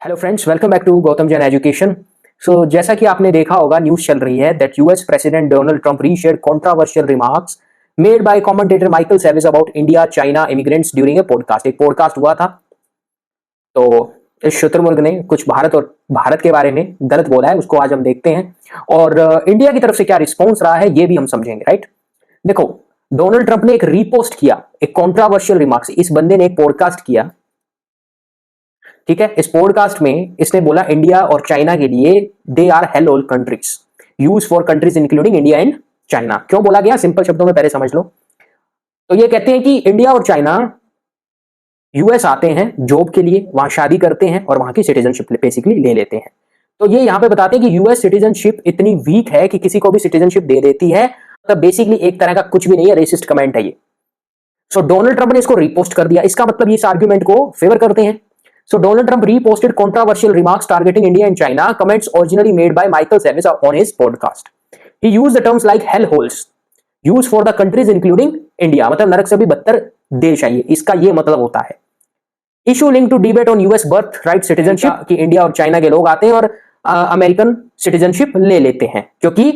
Hello friends, welcome back to Gautam Jain education. So जैसा कि आपने देखा होगा, न्यूज चल रही है that US president Donald Trump reshared controversial remarks made by commentator Michael Savage about India China immigrants during a podcast. एक podcast हुआ था, तो इस शुतुरमुर्ग ने कुछ भारत के बारे में गलत बोला है। उसको आज हम देखते हैं और इंडिया की तरफ से क्या रिस्पॉन्स रहा है ये भी हम समझेंगे। राइट, देखो, डोनाल्ड ट्रंप ने एक रीपोस्ट किया, एक कंट्रोवर्शियल रिमार्क्स। इस बंदे ने एक पॉडकास्ट किया, ठीक है। इस पॉडकास्ट में इसने बोला इंडिया और चाइना के लिए they are hell hole countries, use for countries including India and China. क्यों बोला गया, सिंपल शब्दों में पहले समझ लो। तो ये कहते हैं कि इंडिया और चाइना यूएस आते हैं जॉब के लिए, वहां शादी करते हैं और वहां की सिटीजनशिप बेसिकली ले लेते हैं। तो ये यहां पे बताते हैं कि यूएस सिटीजनशिप इतनी वीक है कि किसी को भी सिटीजनशिप दे देती है। तो बेसिकली एक तरह का कुछ भी नहीं है, रेसिस्ट कमेंट है ये। सो डोनाल्ड ट्रंप ने इसको रिपोस्ट कर दिया। इसका मतलब ये इस आर्ग्यूमेंट को फेवर करते हैं। So Donald Trump reposted controversial remarks targeting India and China, comments originally made by Michael Savage on his podcast. He used the terms like hell holes, used for the countries including India, मतलब नरक से भी बदतर देश है ये, इसका ये मतलब होता है। Issue linked to debate on US birthright citizenship कि इंडिया और चाइना के लोग आते हैं और अमेरिकन सिटीजनशिप ले लेते हैं, क्योंकि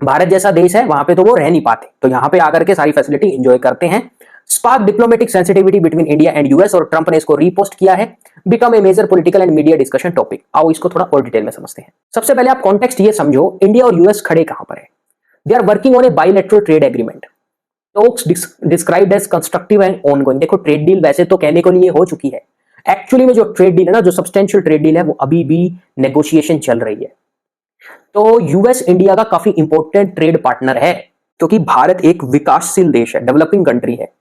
भारत जैसा देश है वहां पे तो वो रह नहीं पाते, तो यहाँ पे आकर के सारी फैसिलिटी एंजॉय करते हैं। Spark diplomatic sensitivity between India and US, और ट्रंप ने इसको रीपोस्ट किया है। Become a major political and media discussion topic. आओ इसको थोड़ा और डिटेल में समझते हैं। सबसे पहले आप कॉन्टेक्स्ट ये समझो, इंडिया और यूएस खड़े कहां पर है। They are working on a bilateral trade agreement, talks described as constructive and ongoing. देखो, ट्रेड डील वैसे तो कहने को लिए हो चुकी है, एक्चुअली में जो ट्रेड डील है ना, जो सब्सटेंशियल ट्रेड डील है, वो अभी भी नेगोशिएशन चल रही है। तो यूएस इंडिया का काफी इंपॉर्टेंट ट्रेड पार्टनर है, क्योंकि भारत एक विकासशील देश है, डेवलपिंग कंट्री है।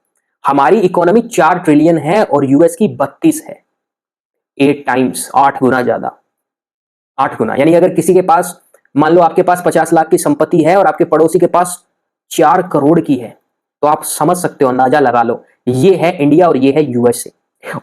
हमारी इकोनॉमी 4 ट्रिलियन है और यूएस की 32 है, 8 टाइम्स, 8 गुना ज्यादा, 8 गुना। यानी अगर किसी के पास, मान लो आपके पास 50 लाख की संपत्ति है और आपके पड़ोसी के पास 4 करोड़ की है, तो आप समझ सकते हो, अंदाजा लगा लो, ये है इंडिया और ये है यूएसए।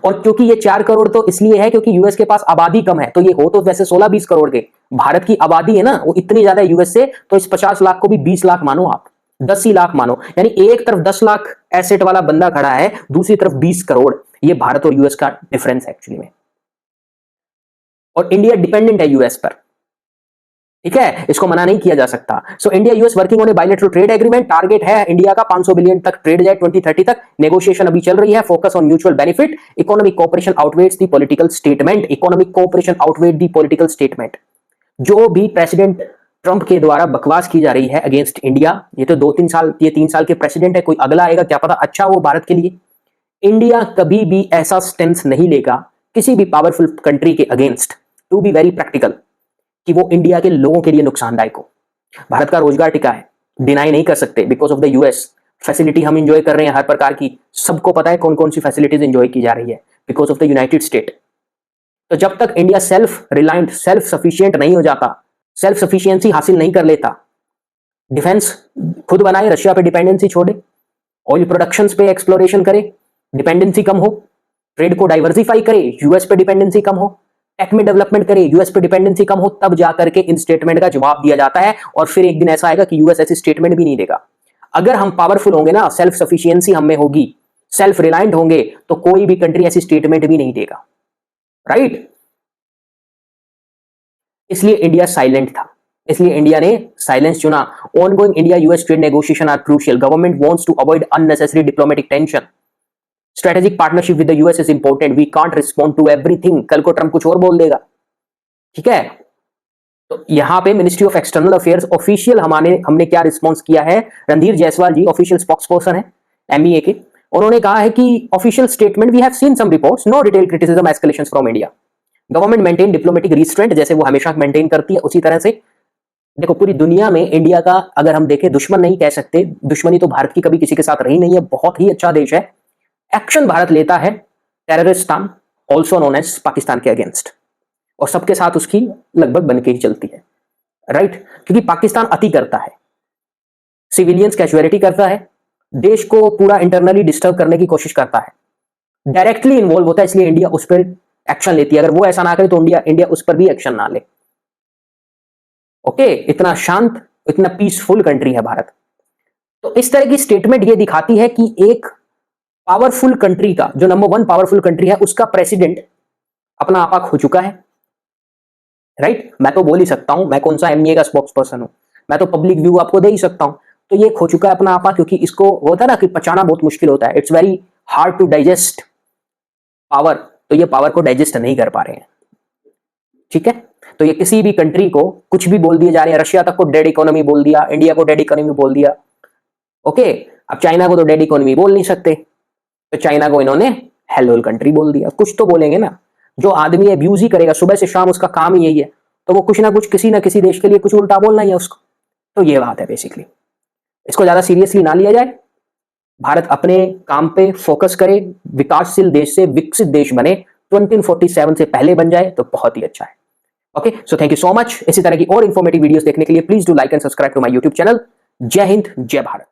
और क्योंकि ये 4 करोड़ तो इसलिए है क्योंकि यूएस के पास आबादी कम है, तो ये हो तो वैसे 16-20 करोड़ के, भारत की आबादी है ना वो इतनी ज्यादा है यूएस से, तो इस 50 लाख को भी 20 लाख मानो, आप 10 ही लाख मानो। यानी एक तरफ 10 लाख एसेट वाला बंदा खड़ा है, दूसरी तरफ 20 करोड़। ये भारत और यूएस का डिफरेंस है एक्चुअली में। और इंडिया डिपेंडेंट है यूएस पर, ठीक है, इसको मना नहीं किया जा सकता। So India US working on a bilateral trade agreement. Target है इंडिया का 500 बिलियन तक ट्रेड जाए 2030 तक। नेगोशिएशन अभी चल रही है। Focus on mutual benefit. Economic cooperation outweighs the political statement. Economic cooperation outweigh the political statement. जो भी प्रेसिडेंट ट्रंप के द्वारा बकवास की जा रही है अगेंस्ट इंडिया, ये तो 2-3 साल, ये 3 साल के प्रेसिडेंट है, कोई अगला आएगा क्या पता अच्छा हो भारत के लिए। इंडिया कभी भी ऐसा स्टेंस नहीं लेगा किसी भी पावरफुल कंट्री के against, to be very practical, कि वो इंडिया के लोगों के लिए नुकसानदायक हो। भारत का रोजगार टिका है, डिनाई नहीं कर सकते, because of the US. Facility हम इंजॉय कर रहे हैं हर प्रकार की, सबको पता है कौन कौन सी फैसिलिटीज इंजॉय की जा रही है, because of the United state. तो जब तक India self reliant, self sufficient नहीं हो जाता, सेल्फ सफिशियंसी हासिल नहीं कर लेता, डिफेंस खुद बनाए, रशिया पे डिपेंडेंसी छोड़े, ऑयल प्रोडक्शंस पे एक्सप्लोरेशन करे, डिपेंडेंसी कम हो, ट्रेड को डाइवर्सिफाई करे, यूएस पे डिपेंडेंसी कम हो, टेक में डेवलपमेंट करे, यूएस पे डिपेंडेंसी कम हो, तब जाकर के इन स्टेटमेंट का जवाब दिया जाता है। और फिर एक दिन ऐसा आएगा कि यूएस ऐसी स्टेटमेंट भी नहीं देगा। अगर हम पावरफुल होंगे ना, सेल्फ सफिशियंसी हम में होगी, सेल्फ रिलायंट होंगे, तो कोई भी कंट्री ऐसी स्टेटमेंट भी नहीं देगा। राइट, इसलिए इंडिया साइलेंट था, इसलिए इंडिया ने साइलेंस चुना। Ongoing India US trade negotiation are crucial. Government wants to avoid unnecessary diplomatic tension. Strategic partnership with the US is important. We can't respond to everything. कल को Trump कुछ और बोल देगा, ठीक है। तो यहां पे ministry of external affairs official हमने क्या रिस्पॉन्स किया है, Randhir Jaiswal ji official spokesperson है एमईए के, उन्होंने कहा है कि official statement, we have seen some reports, no detail criticism escalations from India. Government maintain diplomatic restraint, जैसे वो हमेशा मेंटेन करती है उसी तरह से। देखो, पूरी दुनिया में इंडिया का अगर हम देखें, दुश्मन नहीं कह सकते, दुश्मनी तो भारत की कभी किसी के साथ रही नहीं है, बहुत ही अच्छा देश है। एक्शन भारत लेता है Terroristan, also known as Pakistan के अगेंस्ट, और सबके साथ उसकी लगभग बनके ही चलती है। राइट, क्योंकि पाकिस्तान अति करता है, सिविलियंस कैजुअलिटी करता है, देश को पूरा इंटरनली डिस्टर्ब करने की कोशिश करता है, डायरेक्टली इन्वॉल्व होता है, इसलिए इंडिया उस पर एक्शन लेती है। अगर वो ऐसा ना करे तो इंडिया उस पर भी एक्शन ना ले। ओके, इतना शांत, इतना पीसफुल कंट्री है भारत। तो इस तरह की स्टेटमेंट ये दिखाती है कि एक पावरफुल कंट्री का, जो नंबर 1 पावरफुल कंट्री है, उसका प्रेसिडेंट अपना आपा खो चुका है। राइट। मैं तो बोल ही सकता हूं, मैं कौन सा एमईए का स्पोक्स पर्सन हूं, मैं तो पब्लिक व्यू आपको दे ही सकता हूं। तो ये खो चुका है अपना आपा, क्योंकि इसको होता है ना कि पचाना बहुत मुश्किल होता है, it's very hard to digest power. तो ये पावर को डाइजेस्ट नहीं कर पा रहे हैं, ठीक है। तो ये किसी भी कंट्री को कुछ भी बोल दिए जा रहे हैं, रशिया तक को डेड इकोनॉमी बोल दिया, इंडिया को डेड इकोनॉमी बोल दिया, ओके। अब चाइना को तो डेड इकोनॉमी बोल नहीं सकते, तो चाइना को इन्होंने हेल कंट्री बोल दिया। कुछ तो बोलेंगे ना, जो आदमी अब्यूज ही करेगा सुबह से शाम, उसका काम ही यही है, तो वो कुछ ना कुछ किसी ना किसी देश के लिए कुछ उल्टा बोलना ही है उसको। तो ये बात है बेसिकली, इसको ज्यादा सीरियसली ना लिया जाए। भारत अपने काम पे फोकस करे, विकासशील देश से विकसित देश बने, 2047 से पहले बन जाए तो बहुत ही अच्छा है। Okay, so thank you so much. इसी तरह की और इंफॉर्मेटिव वीडियोस देखने के लिए please do like and subscribe to my YouTube channel. जय हिंद, जय भारत।